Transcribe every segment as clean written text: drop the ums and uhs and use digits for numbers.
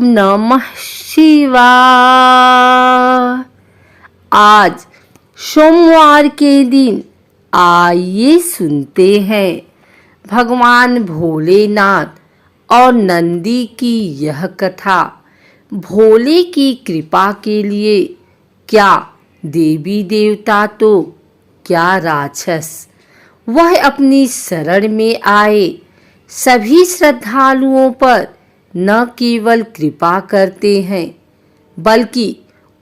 नमः शिवाय। आज सोमवार के दिन आइए सुनते हैं भगवान भोलेनाथ और नंदी की यह कथा। भोले की कृपा के लिए क्या देवी देवता तो क्या राक्षस वह अपनी शरण में आए सभी श्रद्धालुओं पर न केवल कृपा करते हैं बल्कि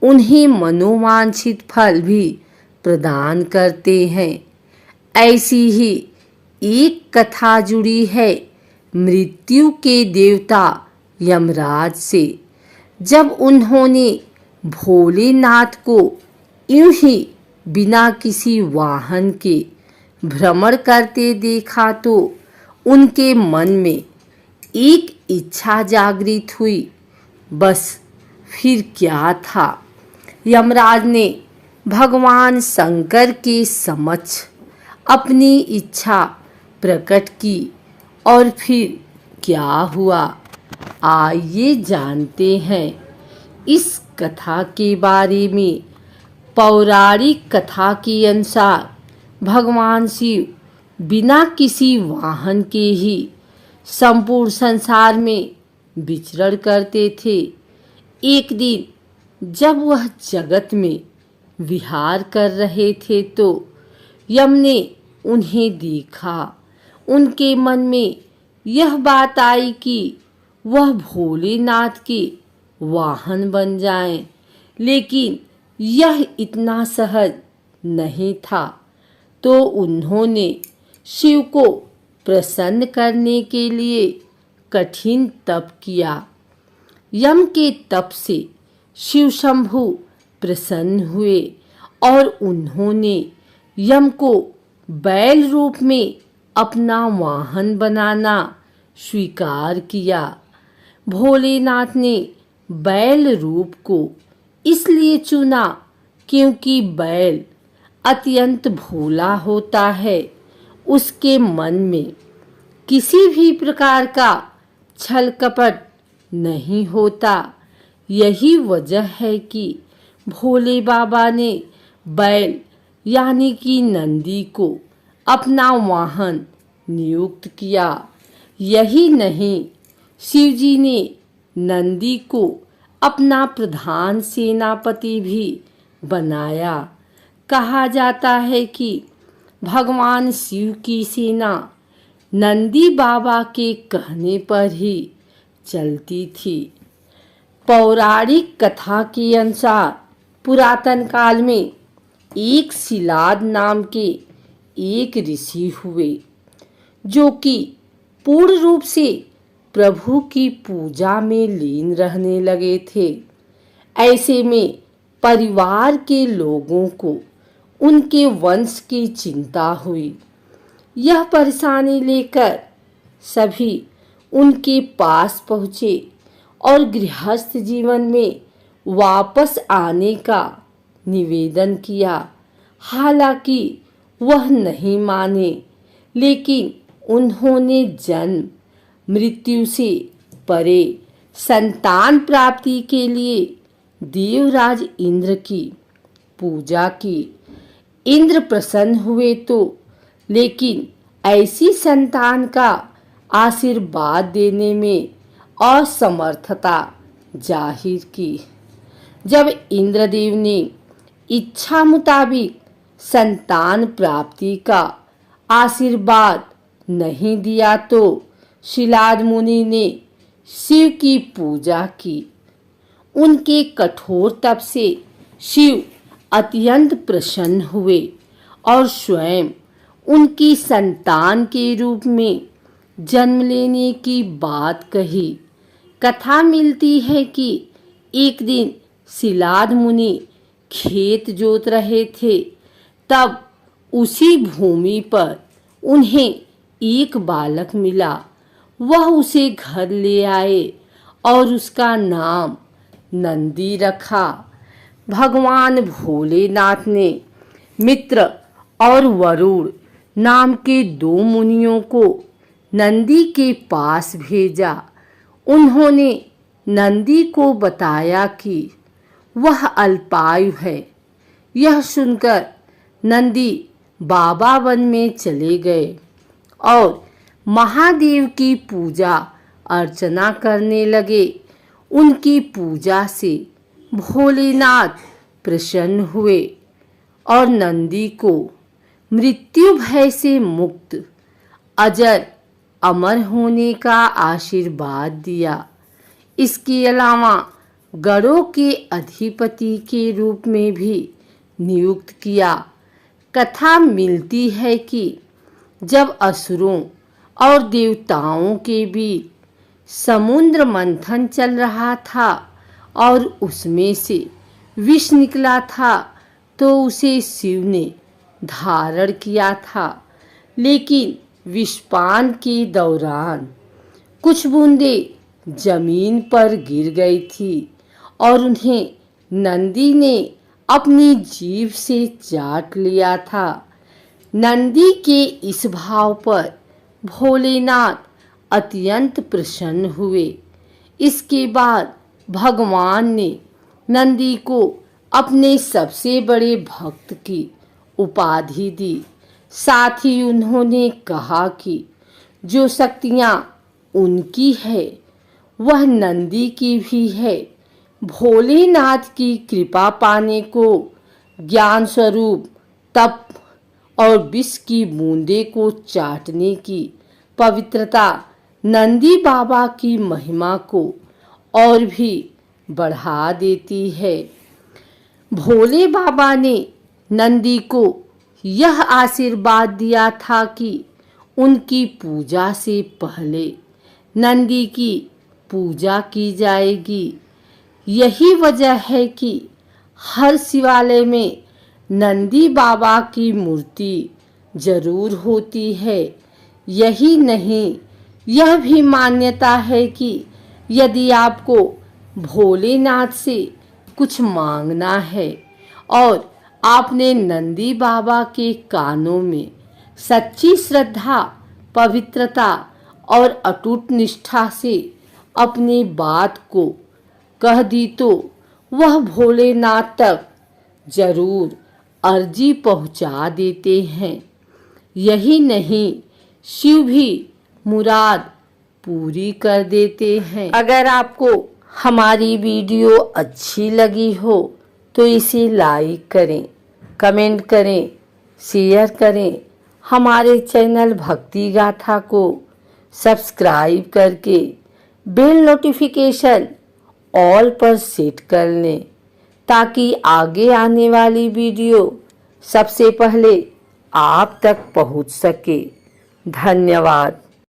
उन्हें मनोवांछित फल भी प्रदान करते हैं। ऐसी ही एक कथा जुड़ी है मृत्यु के देवता यमराज से। जब उन्होंने भोलेनाथ को यूं ही बिना किसी वाहन के भ्रमण करते देखा तो उनके मन में एक इच्छा जागृत हुई। बस फिर क्या था, यमराज ने भगवान शंकर के समक्ष अपनी इच्छा प्रकट की और फिर क्या हुआ, आइए जानते हैं इस कथा के बारे में। पौराणिक कथा के अनुसार भगवान शिव बिना किसी वाहन के ही संपूर्ण संसार में विचरण करते थे। एक दिन जब वह जगत में विहार कर रहे थे तो यम ने उन्हें देखा। उनके मन में यह बात आई कि वह भोलेनाथ के वाहन बन जाएं, लेकिन यह इतना सहज नहीं था। तो उन्होंने शिव को प्रसन्न करने के लिए कठिन तप किया। यम के तप से शिव शंभु प्रसन्न हुए और उन्होंने यम को बैल रूप में अपना वाहन बनाना स्वीकार किया। भोलेनाथ ने बैल रूप को इसलिए चुना क्योंकि बैल अत्यंत भोला होता है। उसके मन में किसी भी प्रकार का छल कपट नहीं होता। यही वजह है कि भोले बाबा ने बैल यानी कि नंदी को अपना वाहन नियुक्त किया। यही नहीं, शिवजी ने नंदी को अपना प्रधान सेनापति भी बनाया। कहा जाता है कि भगवान शिव की सेना नंदी बाबा के कहने पर ही चलती थी। पौराणिक कथा के अनुसार पुरातन काल में एक शिलाद नाम के एक ऋषि हुए जो कि पूर्ण रूप से प्रभु की पूजा में लीन रहने लगे थे। ऐसे में परिवार के लोगों को उनके वंश की चिंता हुई। यह परेशानी लेकर सभी उनके पास पहुँचे और गृहस्थ जीवन में वापस आने का निवेदन किया। हालांकि वह नहीं माने, लेकिन उन्होंने जन्म मृत्यु से परे संतान प्राप्ति के लिए देवराज इंद्र की पूजा की। इंद्र प्रसन्न हुए तो लेकिन ऐसी संतान का आशीर्वाद देने में असमर्थता जाहिर की। जब इंद्रदेव ने इच्छा मुताबिक संतान प्राप्ति का आशीर्वाद नहीं दिया तो शिलाद मुनि ने शिव की पूजा की। उनके कठोर तप से शिव अत्यंत प्रसन्न हुए और स्वयं उनकी संतान के रूप में जन्म लेने की बात कही। कथा मिलती है कि एक दिन शिलाद मुनि खेत जोत रहे थे, तब उसी भूमि पर उन्हें एक बालक मिला। वह उसे घर ले आए और उसका नाम नंदी रखा। भगवान भोलेनाथ ने मित्र और वरुण नाम के दो मुनियों को नंदी के पास भेजा। उन्होंने नंदी को बताया कि वह अल्पायु है। यह सुनकर नंदी बाबा वन में चले गए और महादेव की पूजा अर्चना करने लगे। उनकी पूजा से भोलेनाथ प्रसन्न हुए और नंदी को मृत्यु भय से मुक्त अजर अमर होने का आशीर्वाद दिया। इसके अलावा गणों के अधिपति के रूप में भी नियुक्त किया। कथा मिलती है कि जब असुरों और देवताओं के बीच समुद्र मंथन चल रहा था और उसमें से विष निकला था तो उसे शिव ने धारण किया था, लेकिन विषपान के दौरान कुछ बूंदें जमीन पर गिर गई थी और उन्हें नंदी ने अपनी जीभ से चाट लिया था। नंदी के इस भाव पर भोलेनाथ अत्यंत प्रसन्न हुए। इसके बाद भगवान ने नंदी को अपने सबसे बड़े भक्त की उपाधि दी। साथ ही उन्होंने कहा कि जो शक्तियाँ उनकी है वह नंदी की भी है। भोलेनाथ की कृपा पाने को ज्ञान स्वरूप तप और विष की बूंदे को चाटने की पवित्रता नंदी बाबा की महिमा को और भी बढ़ा देती है। भोले बाबा ने नंदी को यह आशीर्वाद दिया था कि उनकी पूजा से पहले नंदी की पूजा की जाएगी। यही वजह है कि हर शिवालय में नंदी बाबा की मूर्ति जरूर होती है। यही नहीं, यह भी मान्यता है कि यदि आपको भोलेनाथ से कुछ मांगना है और आपने नंदी बाबा के कानों में सच्ची श्रद्धा, पवित्रता और अटूट निष्ठा से अपनी बात को कह दी तो वह भोलेनाथ तक जरूर अर्जी पहुंचा देते हैं। यही नहीं, शिव भी मुराद पूरी कर देते हैं। अगर आपको हमारी वीडियो अच्छी लगी हो तो इसे लाइक करें, कमेंट करें, शेयर करें। हमारे चैनल भक्ति गाथा को सब्सक्राइब करके बेल नोटिफिकेशन ऑल पर सेट कर लें ताकि आगे आने वाली वीडियो सबसे पहले आप तक पहुंच सके। धन्यवाद।